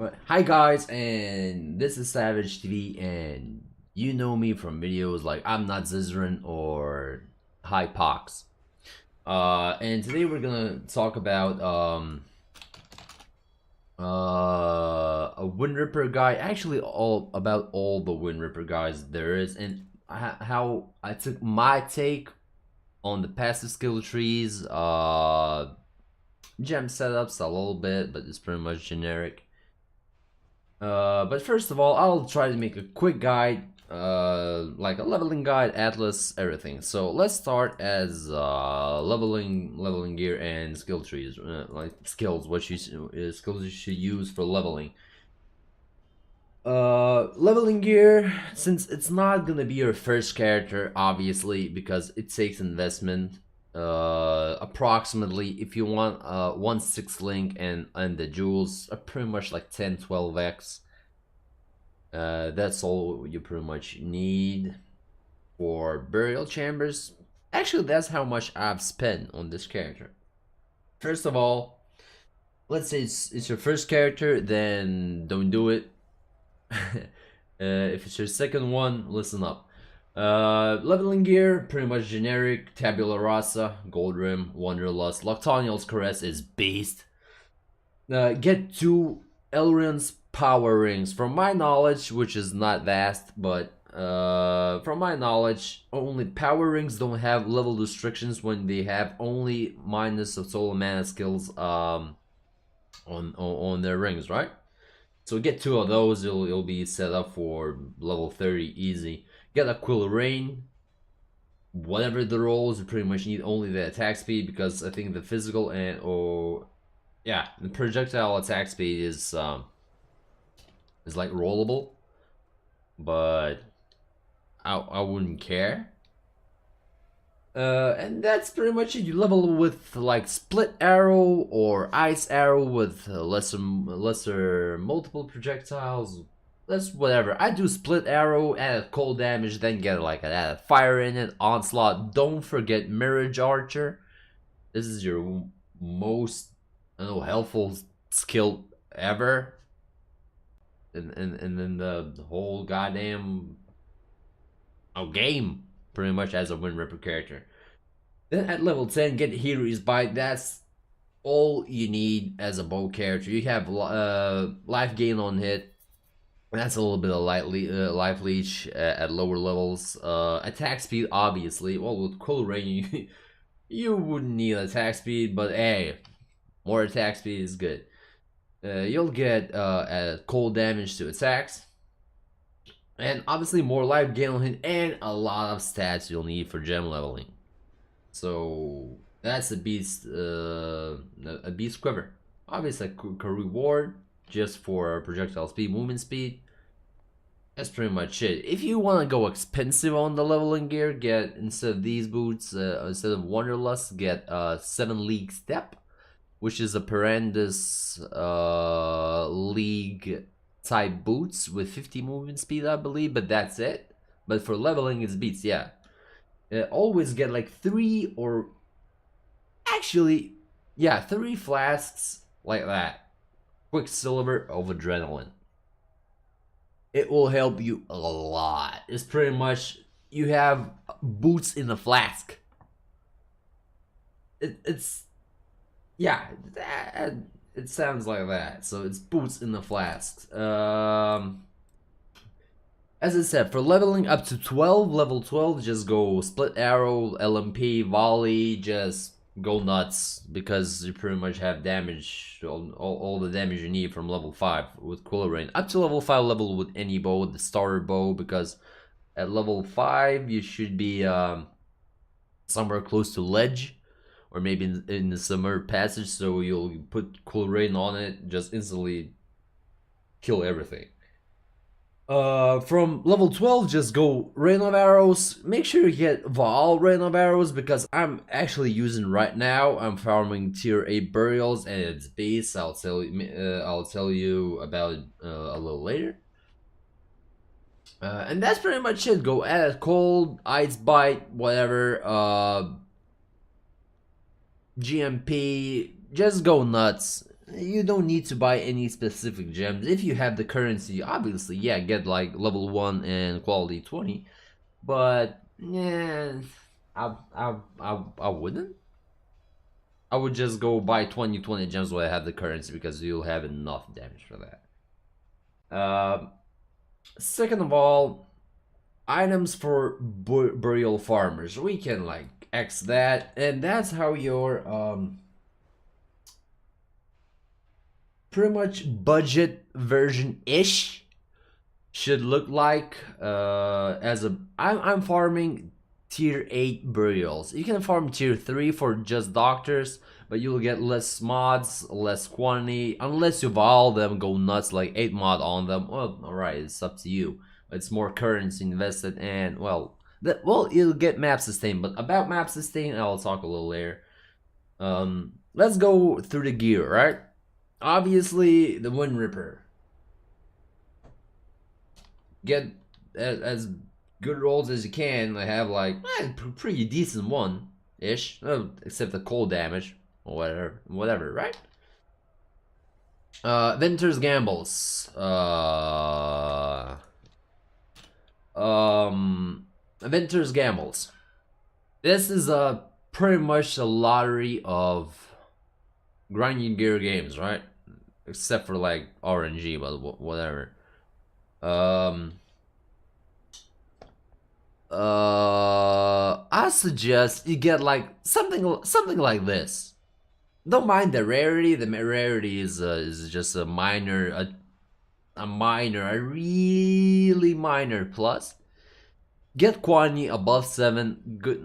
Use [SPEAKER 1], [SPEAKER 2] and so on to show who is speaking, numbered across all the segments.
[SPEAKER 1] But hi guys, and this is Savage TV, and you know me from videos like I'm Not Zizarin or Hypox. And today we're gonna talk about a WIndripper guy. Actually, all about all the WIndripper guys there is, and how I took my take on the passive skill trees, gem setups a little bit, but it's pretty much generic. But first of all, I'll try to make a quick guide, like a leveling guide, atlas, everything. So let's start as leveling gear and skill trees, like skills. What skills you should use for leveling. Leveling gear, since it's not gonna be your first character, obviously, because it takes investment. Approximately, if you want 1/6 link and the jewels are pretty much like 10-12x. That's all you pretty much need for burial chambers. Actually, that's how much I've spent on this character. First of all, let's say it's your first character, then don't do it. If it's your second one, listen up. Leveling gear, pretty much generic. Tabula Rasa, Gold Rim, Wanderlust. Loctonial's Caress is beast. Get 2 Elrion's power rings. From my knowledge, which is not vast, but from my knowledge, only power rings don't have level restrictions when they have only minus of soul mana skills on their rings, right? So get 2 of those, it'll be set up for level 30 easy. Get a Quill Rain. Whatever the rolls, you pretty much need only the attack speed, because I think the physical and yeah, the projectile attack speed is like rollable, but I wouldn't care. And that's pretty much it. You level with like split arrow or ice arrow with lesser multiple projectiles. That's whatever. I do split arrow, add cold damage, then get like an added fire in it. Onslaught. Don't forget Mirage Archer. This is your most, I don't know, helpful skill ever. And then the whole goddamn game, pretty much, as a WIndripper character. Then at level 10, get Hero's Bite. That's all you need as a bow character. You have life gain on hit. That's a little bit of life leech at lower levels. Attack speed, obviously. Well, with Quill Rain, you wouldn't need attack speed, but hey, more attack speed is good. You'll get cold damage to attacks. And obviously more life gain on hit and a lot of stats you'll need for gem leveling. So that's a beast quiver. Obviously a reward just for projectile speed, movement speed. That's pretty much it. If you want to go expensive on the leveling gear, get, instead of these boots, instead of Wanderlust, get 7 League Step, which is a Perandus League type boots with 50 movement speed, I believe, but that's it. But for leveling, it's beats, yeah. Always get like 3 or actually, yeah, 3 flasks like that. Quicksilver of Adrenaline. It will help you a lot. It's pretty much, you have boots in a flask. It's yeah, it sounds like that. So it's boots in the flasks. As I said, for leveling up to 12, level 12, just go split arrow, LMP, volley, just go nuts, because you pretty much have damage, all the damage you need from level 5 with Quill Rain. Up to level 5 level with any bow, the starter bow, because at level 5 you should be somewhere close to ledge, or maybe in the submerged passage, so you'll put Quill Rain on it, just instantly kill everything. From level 12, just go Rain of Arrows. Make sure you get Vaal Rain of Arrows, because I'm actually using right now. I'm farming tier 8 burials and its base. I'll tell you about it a little later. And that's pretty much it. Go add cold, ice bite, whatever. GMP, just go nuts. you don't need to buy any specific gems. If you have the currency, obviously, yeah, get like level 1 and quality 20. But yeah, I wouldn't. I would just go buy 20 gems while I have the currency because you'll have enough damage for that. Second of all, items for burial farmers. We can like X that, and that's how your pretty much budget version ish should look like. I'm farming tier 8 burials. You can farm tier 3 for just doctors, but you'll get less mods, less quantity, unless you all them go nuts like 8 mod on them. Well, alright, it's up to you. It's more currency invested, and well, you'll get map sustain. But about map sustain, I'll talk a little later. Let's go through the gear, right? Obviously, the WIndripper. Get as good rolls as you can. I have like pretty decent one ish, except the cold damage or whatever, right? Venter's Gambles. Venter's Gambles. This is pretty much a lottery of grinding gear games, right? Except for like RNG, but whatever. I suggest you get like something like this. Don't mind the rarity. The rarity is just a minor, a really minor plus. Get quantity above 7,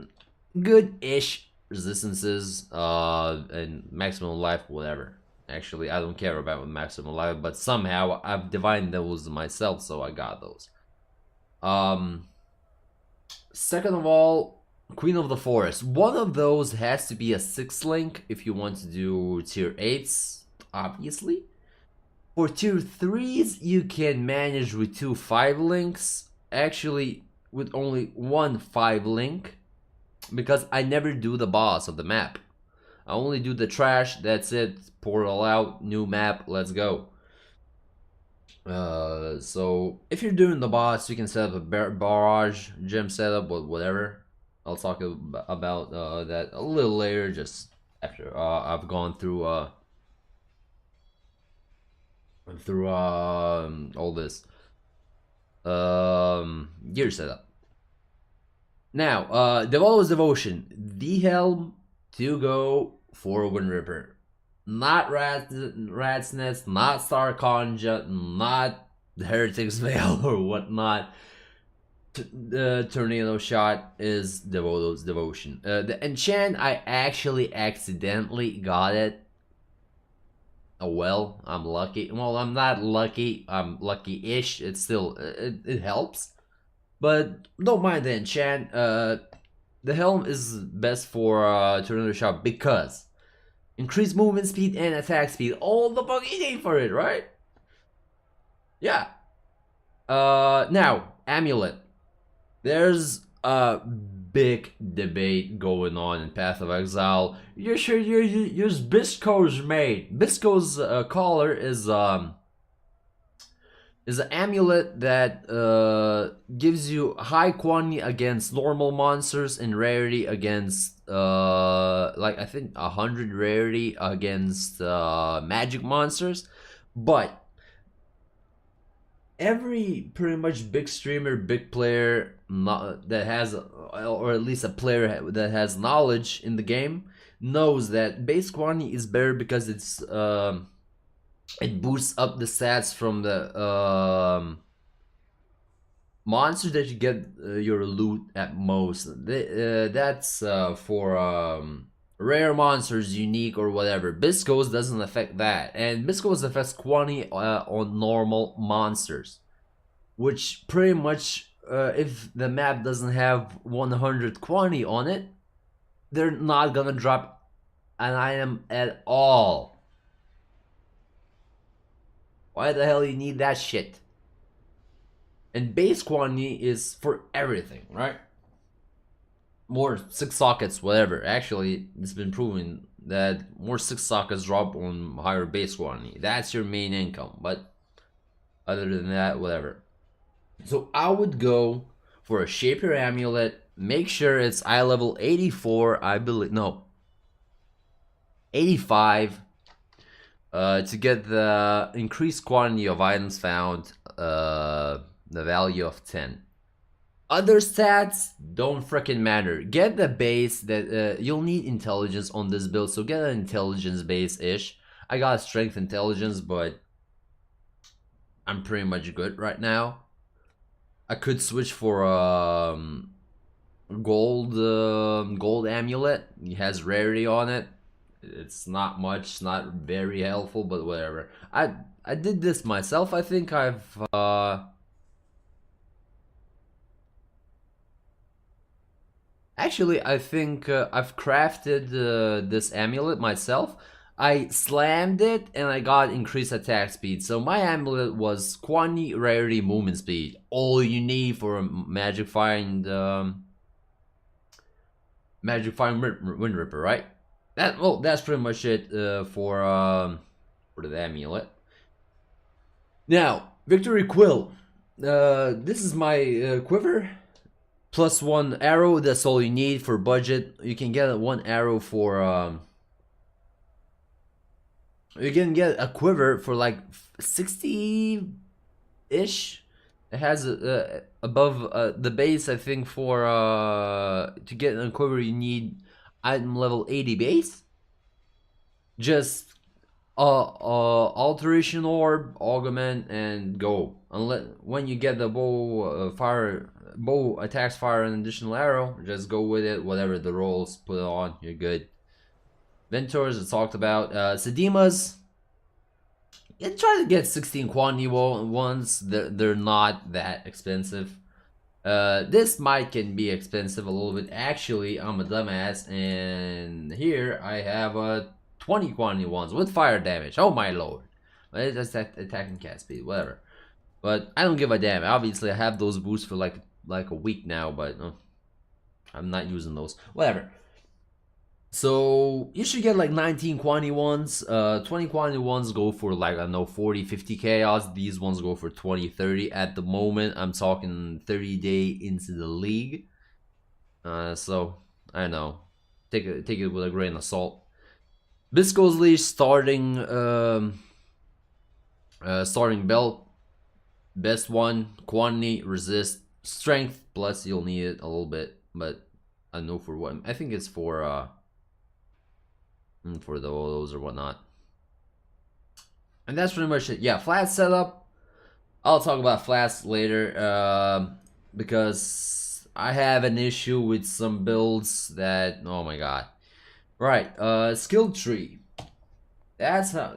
[SPEAKER 1] good-ish resistances, and maximum life, whatever. Actually, I don't care about maximum life, but somehow I've divined those myself, so I got those. Second of all, Queen of the Forest. One of those has to be a 6 link if you want to do tier 8s, obviously. For tier 3s, you can manage with 2 5 links. Actually, with only 1 5 link. Because I never do the boss of the map. I only do the trash, that's it. Portal out, new map, let's go. So if you're doing the boss, you can set up a barrage gem setup or whatever. I'll talk about that a little later, just after I've gone through all this gear setup. Now, Devolver's Devotion, the helm to go for WIndripper. Not Rat's Nest, not Star Conja, not the Heretic's Veil or whatnot. The Tornado Shot is Devoto's Devotion. The enchant, I actually accidentally got it. Oh well, I'm lucky. Well, I'm not lucky. I'm lucky-ish. It's still, it helps. But don't mind the enchant. The helm is best for Tornado Shot because increase movement speed and attack speed. All the fucking need for it, right? Yeah. Now, Amulet. There's a big debate going on in Path of Exile. You should use Bisco's mate. Bisco's collar is an amulet that gives you high quantity against normal monsters and rarity against like I think 100 rarity against magic monsters. But every pretty much big streamer, big player that has, or at least a player that has knowledge in the game, knows that base quantity is better because it's it boosts up the stats from the monsters that you get your loot at most. That's for rare monsters, unique or whatever. Bisco's doesn't affect that, and Bisco's affects quantity on normal monsters, which pretty much if the map doesn't have 100 quantity on it, they're not gonna drop an item at all. Why the hell you need that shit? And base quantity is for everything, right? more 6 sockets, whatever. Actually, it's been proven that more 6 sockets drop on higher base quantity. That's your main income. But other than that, whatever. So I would go for a Shaper Amulet. Make sure it's eye level 84, I believe. No, 85. To get the increased quantity of items found, the value of 10. Other stats don't freaking matter. Get the base that you'll need intelligence on this build, so get an intelligence base ish. I got strength intelligence, but I'm pretty much good right now. I could switch for gold amulet. It has rarity on it. It's not much, not very helpful, but whatever. I did this myself. I think I've actually, I think I've crafted this amulet myself. I slammed it and I got increased attack speed. So my amulet was quantity, rarity, movement speed. All you need for a magic find Windripper, right? That's pretty much it for the amulet. Now, Victory Quill. This is my quiver. +1 arrow, that's all you need for budget. You can get 1 arrow for you can get a quiver for like 60 ish. It has above the base, I think. For to get a quiver you need item level 80 base. Just alteration orb, augment, and go. Unless when you get the bow attacks fire an additional arrow, just go with it. Whatever the rolls, put it on, you're good. Ventors, it's talked about. Sedemas, you try to get 16 quantity ones. They're not that expensive. This might can be expensive a little bit. Actually, I'm a dumbass, and here I have a 20 quantity ones with fire damage. Oh my lord. It's attacking cat speed, whatever. But I don't give a damn. Obviously, I have those boosts for like a week now, but I'm not using those. Whatever. So you should get like 19 quantity ones. 20 quantity ones go for like, I don't know, 40, 50 chaos. These ones go for 20, 30. At the moment, I'm talking 30 day into the league. So I don't know. Take it with a grain of salt. Bisco's Leash starting starting belt. Best one, quantity, resist, strength, plus you'll need it a little bit, but I don't know for what. I think it's for those or whatnot. And that's pretty much it. Yeah, Flask setup. I'll talk about Flasks later, because I have an issue with some builds that, oh my god. Right, skill tree. That's how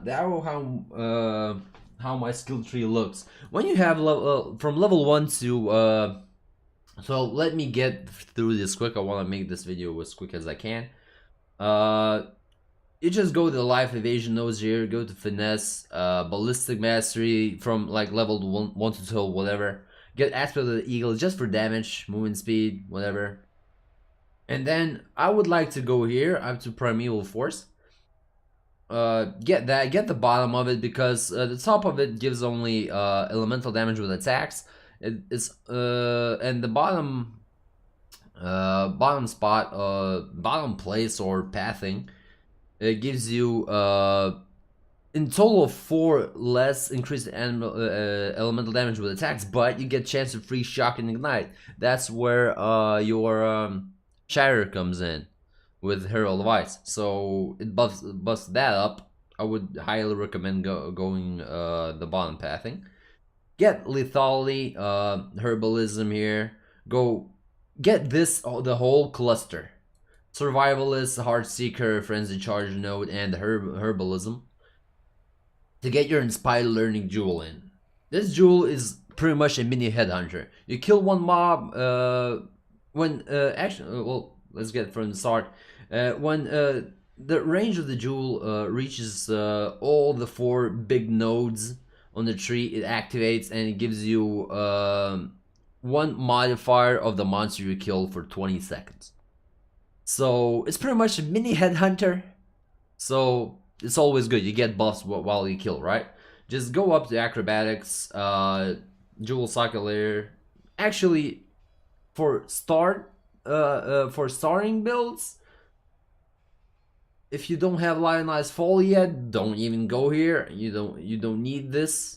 [SPEAKER 1] my skill tree looks. When you have from level 1 to so let me get through this quick. I want to make this video as quick as I can. You just go to the life evasion nodes here, go to finesse, ballistic mastery from like level 1 to 12, whatever. Get aspect of the eagle just for damage, movement speed, whatever. And then I would like to go here up to primeval force. Get the bottom of it, because the top of it gives only elemental damage with attacks. It's and the bottom spot, bottom place or pathing, it gives you in total 4 less increased elemental damage with attacks, but you get chance to free shock and ignite. That's where your Shatter comes in with Herald of Ice, so it buffs that up. I would highly recommend going the bottom pathing. Get lethality, herbalism here. Go get this, the whole cluster: survivalist, heart seeker, frenzy charge node, and herbalism, to get your inspired learning jewel in. This jewel is pretty much a mini headhunter. You kill one mob when actually, well, let's get from the start. When the range of the jewel reaches all the 4 big nodes on the tree, it activates and it gives you 1 modifier of the monster you kill for 20 seconds. So it's pretty much a mini headhunter. So it's always good. You get buffs while you kill, right? Just go up to acrobatics, jewel socket layer. Actually, for starting builds, if you don't have Lionized Fall yet, don't even go here. You don't need this.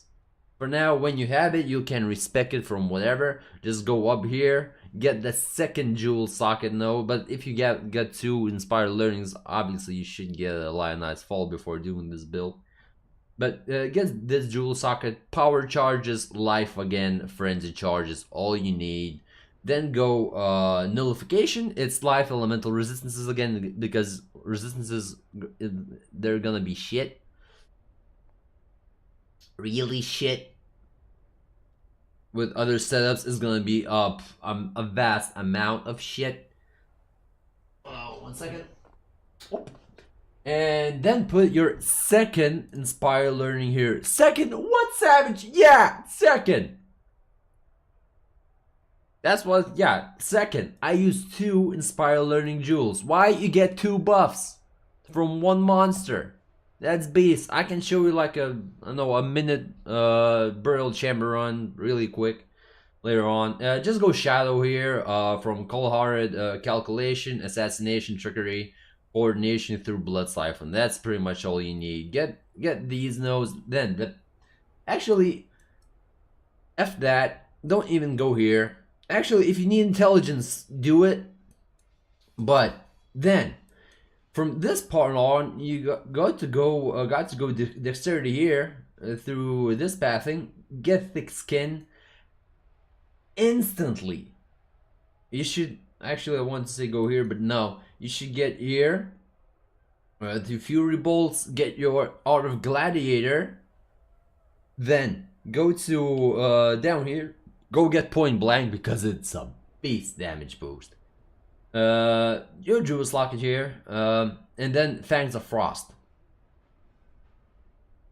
[SPEAKER 1] For now, when you have it, you can respec it from whatever. Just go up here, get the second jewel socket node. But if you get 2 inspired learnings, obviously you should get a Lionized Fall before doing this build. But get this jewel socket, power charges, life again, frenzy charges, all you need. Then go nullification. It's life elemental resistances again, because resistances, they're gonna be shit. Really shit. With other setups, is gonna be a vast amount of shit. Oh, 1 second. And then put your second inspire learning here. Second, what savage? Yeah, second. That's what, yeah, second. I use 2 inspire learning jewels. Why? You get 2 buffs from 1 monster. That's beast. I can show you like a minute burial chamber run really quick later on. Just go shadow here from cold-hearted calculation, assassination, trickery, coordination through blood siphon. That's pretty much all you need. Get these nodes. Then actually, F that. Don't even go here. Actually, if you need intelligence, do it. But then, from this part on, you got to go dexterity here through this pathing. Get thick skin instantly. You should actually, I want to say go here, but no. You should get here. The Fury Bolts. Get your Art of Gladiator. Then go to down here. Go get Point Blank because it's a beast damage boost. Your Jewel's Locket here, and then Fangs of Frost.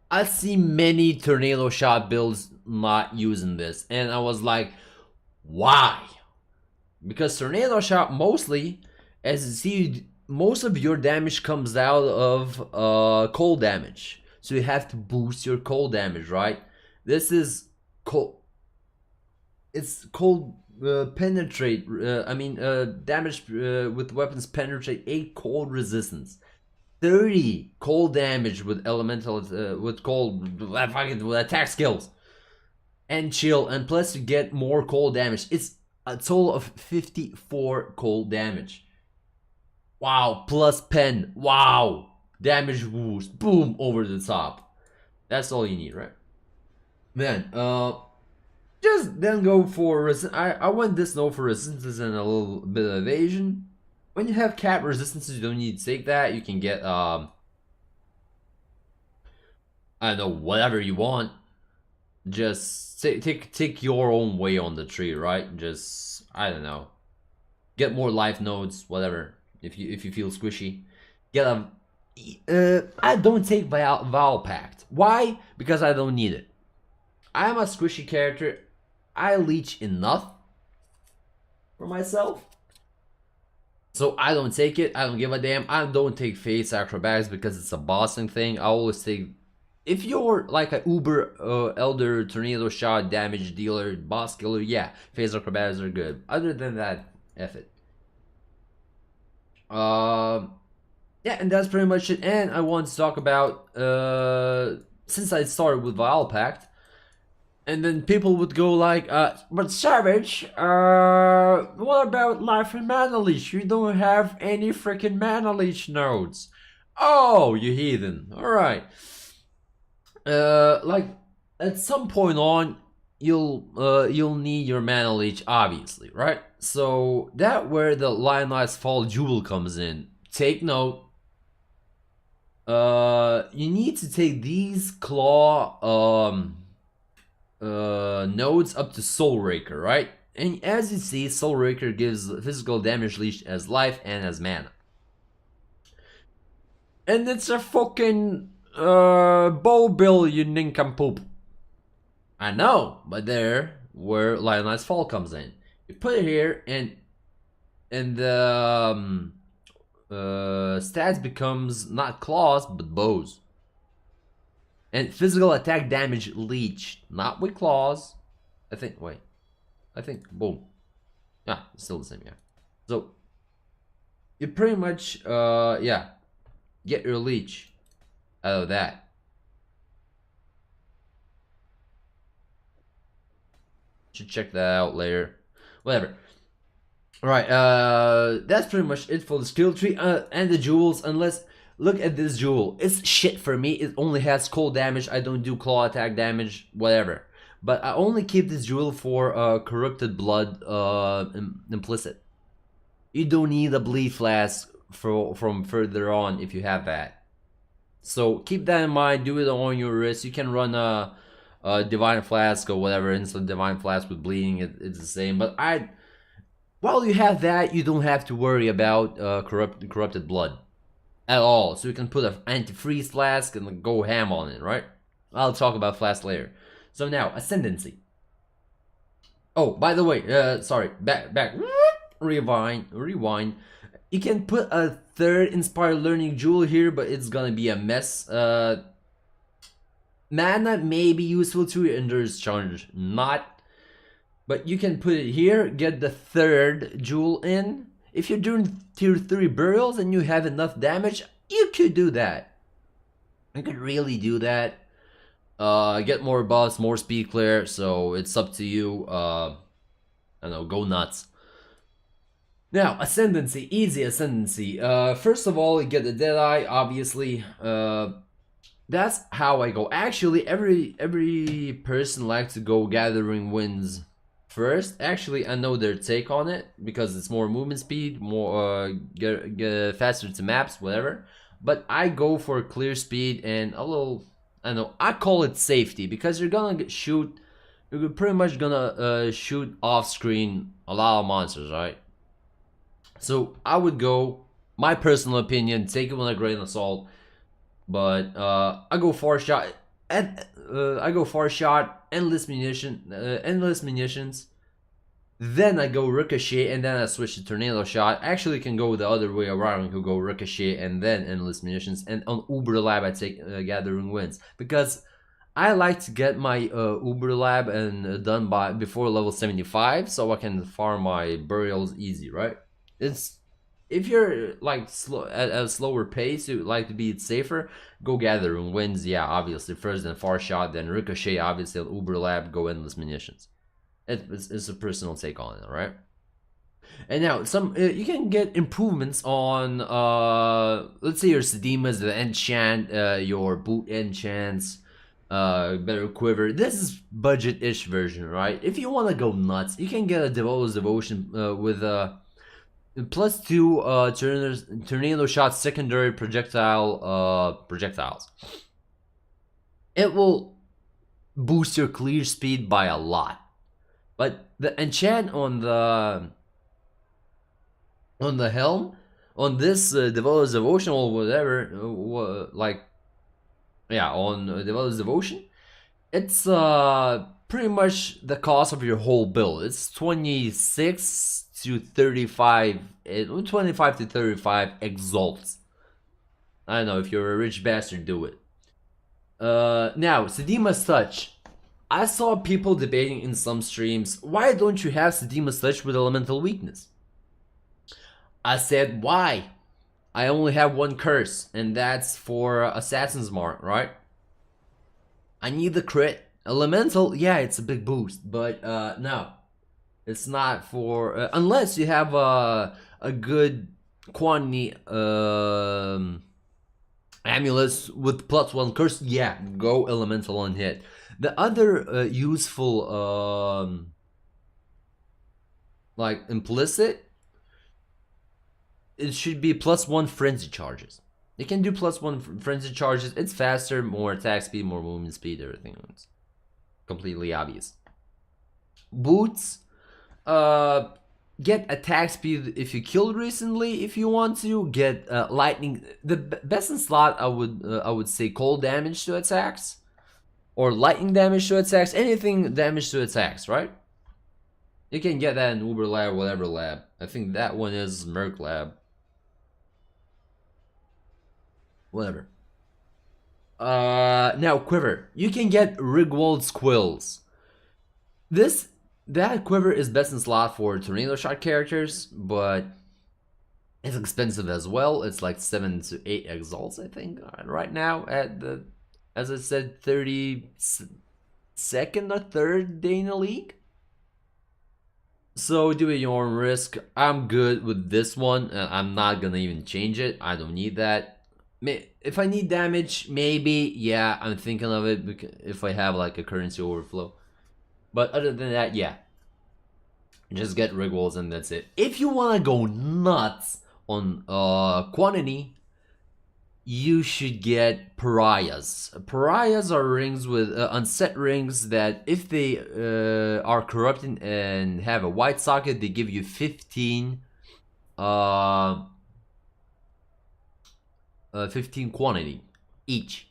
[SPEAKER 1] I see many Tornado Shot builds not using this, and I was like, why? Because Tornado Shot mostly, as you see, most of your damage comes out of cold damage. So you have to boost your cold damage, right? This is cold. It's cold penetrate. Damage with weapons penetrate 8 cold resistance. 30 cold damage with elemental with cold with attack skills. And chill, and plus you get more cold damage. It's a total of 54 cold damage. Wow, plus pen. Wow. Damage boost. Boom, over the top. That's all you need, right? Then, just then go for I went this node for resistances and a little bit of evasion. When you have cap resistances, you don't need to take that. You can get I don't know, whatever you want. Just take your own way on the tree, right? Just, I don't know, get more life nodes, whatever. If you feel squishy, get a. I don't take Vowel Pact. Why? Because I don't need it. I'm a squishy character. I leech enough for myself, so I don't take it. I don't give a damn. I don't take face acrobatics because it's a bossing thing. I always take, if you're like a uber elder tornado shot damage dealer boss killer, yeah, face acrobatics are good. Other than that, F it. Yeah, and that's pretty much it. And I want to talk about since I started with Vile Pact, and then people would go like, but Savage, what about Life and Mana Leech? You don't have any freaking Mana Leech nodes. Oh, you heathen. Alright. Like, at some point on, you'll need your Mana Leech, obviously, right? So, that where the Lionized Fall Jewel comes in. Take note. You need to take these claw, nodes up to Soul Raker, right? And as you see, Soul Raker gives physical damage leech as life and as mana. And it's a fucking bow bill, you nincompoop. I know, but there where Lionized Fall comes in. You put it here, and stats becomes not claws but bows. And physical attack damage leech, not with claws. I think, boom. Ah, it's still the same, yeah. So, you pretty much, yeah, get your leech out of that. Should check that out later. Whatever. Alright, that's pretty much it for the skill tree and the jewels, unless... Look at this jewel. It's shit for me. It only has cold damage. I don't do claw attack damage, whatever. But I only keep this jewel for corrupted blood implicit. You don't need a bleed flask from further on if you have that. So keep that in mind. Do it on your wrist. You can run a divine flask or whatever. Instant divine flask with bleeding. It's the same. But while you have that, you don't have to worry about corrupted blood at all. So you can put an anti-freeze flask and go ham on it, right? I'll talk about flask later. So now, Ascendancy. Oh, by the way, sorry, back, rewind. You can put a third Inspired Learning Jewel here, but it's gonna be a mess. Mana may be useful to your Endurance Charge, not. But you can put it here, get the third jewel in. If you're doing tier 3 burials and you have enough damage, you could do that. You could really do that. Get more buffs, more speed clear, so it's up to you. I don't know, go nuts. Now, Ascendancy, easy Ascendancy. First of all, you get the Deadeye, obviously. That's how I go. Actually, every person likes to go Gathering Winds first. Actually, I know their take on it because it's more movement speed, more get faster to maps, whatever. But I go for clear speed and a little, I don't know, I call it safety because you're gonna shoot, you're pretty much gonna shoot off screen a lot of monsters, right? So I would go, my personal opinion, take it with a grain of salt, but I go far shot. Endless munitions. Then I go ricochet, and then I switch to tornado shot. Actually, can go the other way around. You could go ricochet and then endless munitions. And on Uber Lab, I take Gathering Winds because I like to get my Uber Lab and done by before level 75, so I can farm my burials easy, right? It's if you're like at a slower pace, you like to be safer, go Gathering Winds, yeah, obviously first, then far shot, then ricochet, obviously on Uber Lab, go endless munitions. It's a personal take on it, right? And now some you can get improvements on let's say your Sedemas, the enchant, your boot enchants, better quiver. This is budget-ish version, right? If you want to go nuts, you can get a Devote's Devotion with +2 tornado shot secondary projectiles. It will boost your clear speed by a lot. But the enchant on the helm, on this Devote's Devotion or whatever, like, yeah, on Devote's Devotion, it's pretty much the cost of your whole build. It's 26 to 35, 25 to 35 exalts. I don't know, if you're a rich bastard, do it. Now, Sedema's Touch. I saw people debating in some streams, why don't you have Sedema's Touch with elemental weakness? I said, why? I only have one curse, and that's for Assassin's Mark, right? I need the crit. Elemental, yeah, it's a big boost, but no. It's not for, unless you have a good quantity amulets with +1 curse, yeah, go elemental on hit. The other useful, like implicit, it should be +1 frenzy charges. You can do +1 frenzy charges. It's faster, more attack speed, more movement speed, everything. It's completely obvious. Boots, get attack speed if you killed recently. If you want to get lightning, the best in slot, I would say cold damage to attacks. Or lightning damage to attacks, anything damage to attacks, right? You can get that in Uber Lab, whatever lab. I think that one is Merc Lab. Whatever. Now quiver. You can get Rigwald Squills. That quiver is best in slot for tornado shot characters, but it's expensive as well. It's like 7 to 8 exalts, I think, right now at the, as I said, 32nd or 3rd day in the league. So do it your own risk. I'm good with this one, and I'm not gonna even change it. I don't need that. If I need damage, maybe, yeah, I'm thinking of it if I have like a currency overflow. But other than that, yeah. Just get Rigwalls and that's it. If you want to go nuts on quantity, you should get Pariahs. Pariahs are rings with unset rings that if they are corrupted and have a white socket, they give you 15 15 quantity each.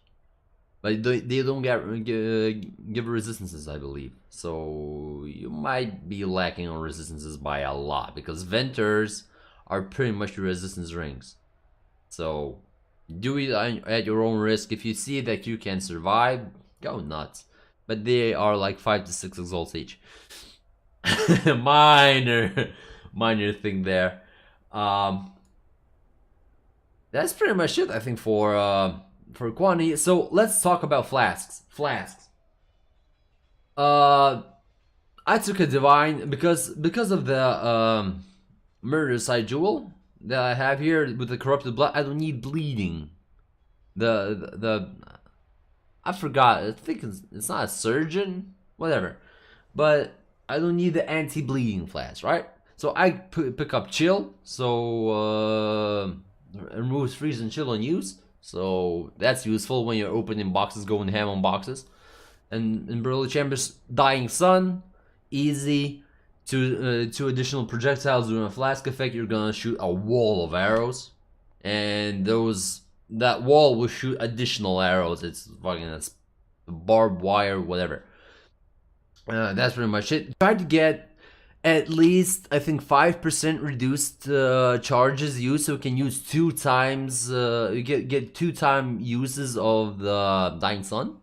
[SPEAKER 1] But they don't give resistances, I believe. So you might be lacking on resistances by a lot, because Venters are pretty much the resistance rings. So do it at your own risk. If you see that you can survive, go nuts. But they are like 5 to 6 exalts each. minor thing there. That's pretty much it, I think, for quantity. So let's talk about flasks. I took a divine because of the murder side jewel that I have here with the corrupted blood. I don't need bleeding. The I forgot. I think it's not a surgeon, whatever. But I don't need the anti-bleeding flask, right? So I pick up chill. So removes freeze and chill on use. So that's useful when you're opening boxes, going ham on boxes. And in Burly Chambers, Dying Sun, easy. Two additional projectiles doing a flask effect. You're gonna shoot a wall of arrows, and that wall will shoot additional arrows. It's fucking barbed wire, whatever. That's pretty much it. Try to get at least, I think, 5% reduced charges used, so you can use 2 times. You get 2-time uses of the Dying Sun.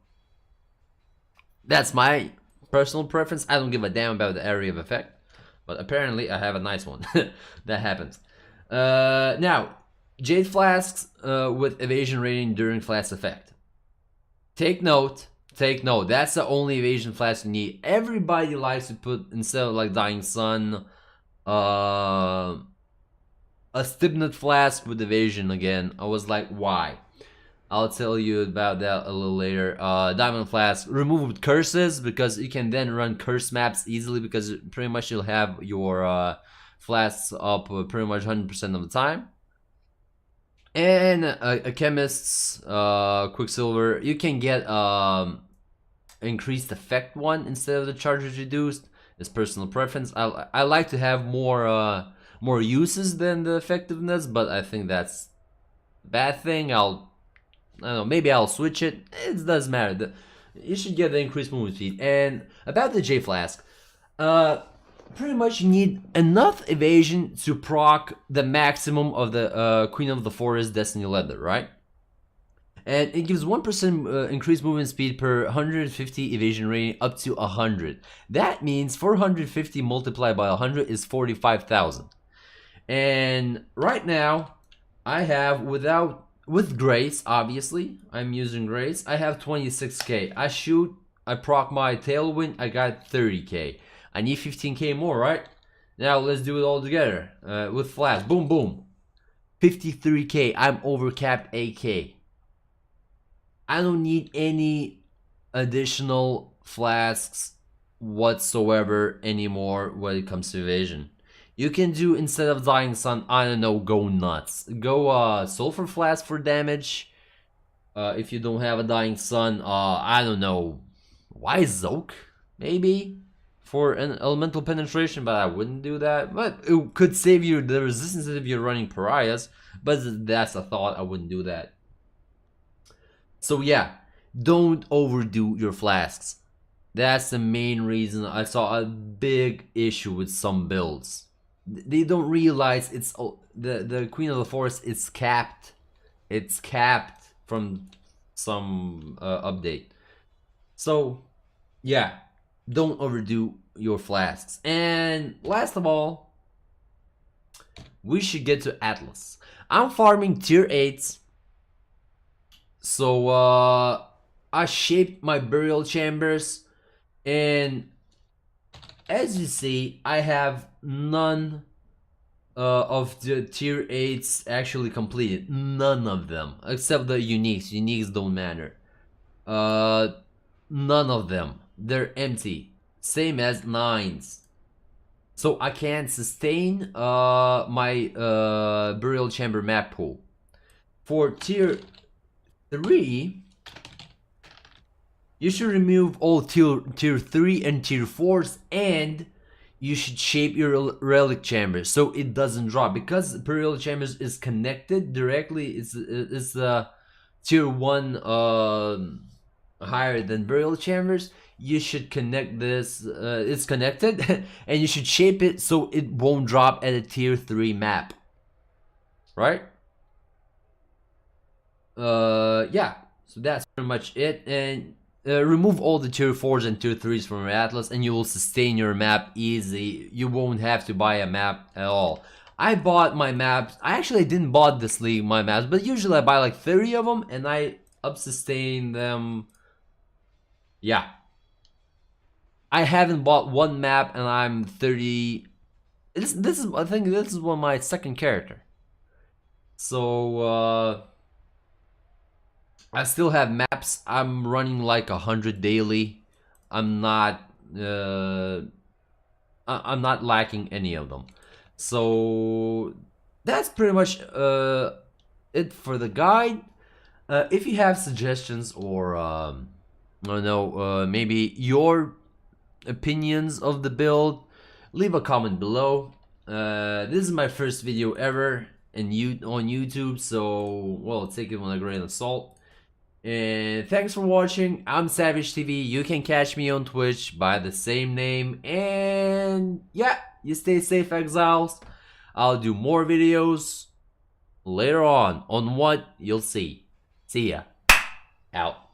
[SPEAKER 1] That's my personal preference. I don't give a damn about the area of effect, but apparently I have a nice one that happens. Now, Jade Flasks with evasion rating during flask effect. Take note. That's the only evasion flask you need. Everybody likes to put, instead of like Dying Sun, a Stibnite flask with evasion again. I was like, why? I'll tell you about that a little later. Diamond Flask, removed curses, because you can then run curse maps easily, because pretty much you'll have your flasks up pretty much 100% of the time. And a Chemist's Quicksilver, you can get increased effect one instead of the charges reduced. It's personal preference. I like to have more uses than the effectiveness, but I think that's a bad thing. I don't know, maybe I'll switch it. It doesn't matter. You should get the increased movement speed. And about the J Flask, pretty much you need enough evasion to proc the maximum of the Queen of the Forest Destiny Leather, right? And it gives 1% increased movement speed per 150 evasion rating up to 100. That means 450 multiplied by 100 is 45,000. And right now, I have with Grace, obviously, I'm using Grace. I have 26k. I proc my Tailwind, I got 30k. I need 15k more, right? Now let's do it all together. With Flash, boom, boom. 53k, I'm overcapped 8k. I don't need any additional flasks whatsoever anymore when it comes to evasion. You can do, instead of Dying Sun, I don't know, go nuts. Go Sulfur Flask for damage. If you don't have a Dying Sun, I don't know. Why Zoke? Maybe? For an elemental penetration, but I wouldn't do that. But it could save you the resistance if you're running Pariahs. But that's a thought, I wouldn't do that. So yeah, don't overdo your flasks. That's the main reason I saw a big issue with some builds. They don't realize it's the Queen of the Forest is capped. It's capped. from some update. So yeah, don't overdo your flasks. And last of all, we should get to Atlas. I'm farming tier 8s, so I shaped my burial chambers, and as you see, I have none of the tier 8s actually completed. None of them, except the uniques. Uniques don't matter. None of them. They're empty. Same as 9s. So I can't sustain my burial chamber map pool. For tier 3, you should remove all tier 3 and tier 4s, and you should shape your relic chambers so it doesn't drop, because burial chambers is connected directly. It's tier 1 higher than burial chambers. You should connect this, it's connected, and you should shape it so it won't drop at a tier 3 map, right? Yeah, so that's pretty much it. And remove all the tier 4s and tier 3s from your atlas, and you will sustain your map easy. You won't have to buy a map at all. I bought my maps. I actually didn't bought this league my maps, but usually I buy like 30 of them and I up sustain them. Yeah, I haven't bought one map and I'm 30. This is, I think this is one of my second character. So I still have maps. I'm running like 100 daily. I'm not lacking any of them. So that's pretty much it for the guide. If you have suggestions or I don't know, maybe your opinions of the build, leave a comment below. This is my first video ever on YouTube, so well, take it with a grain of salt. And thanks for watching. I'm Savage TV. You can catch me on Twitch by the same name. And yeah, you stay safe, exiles. I'll do more videos later on what you'll see. See ya. Out.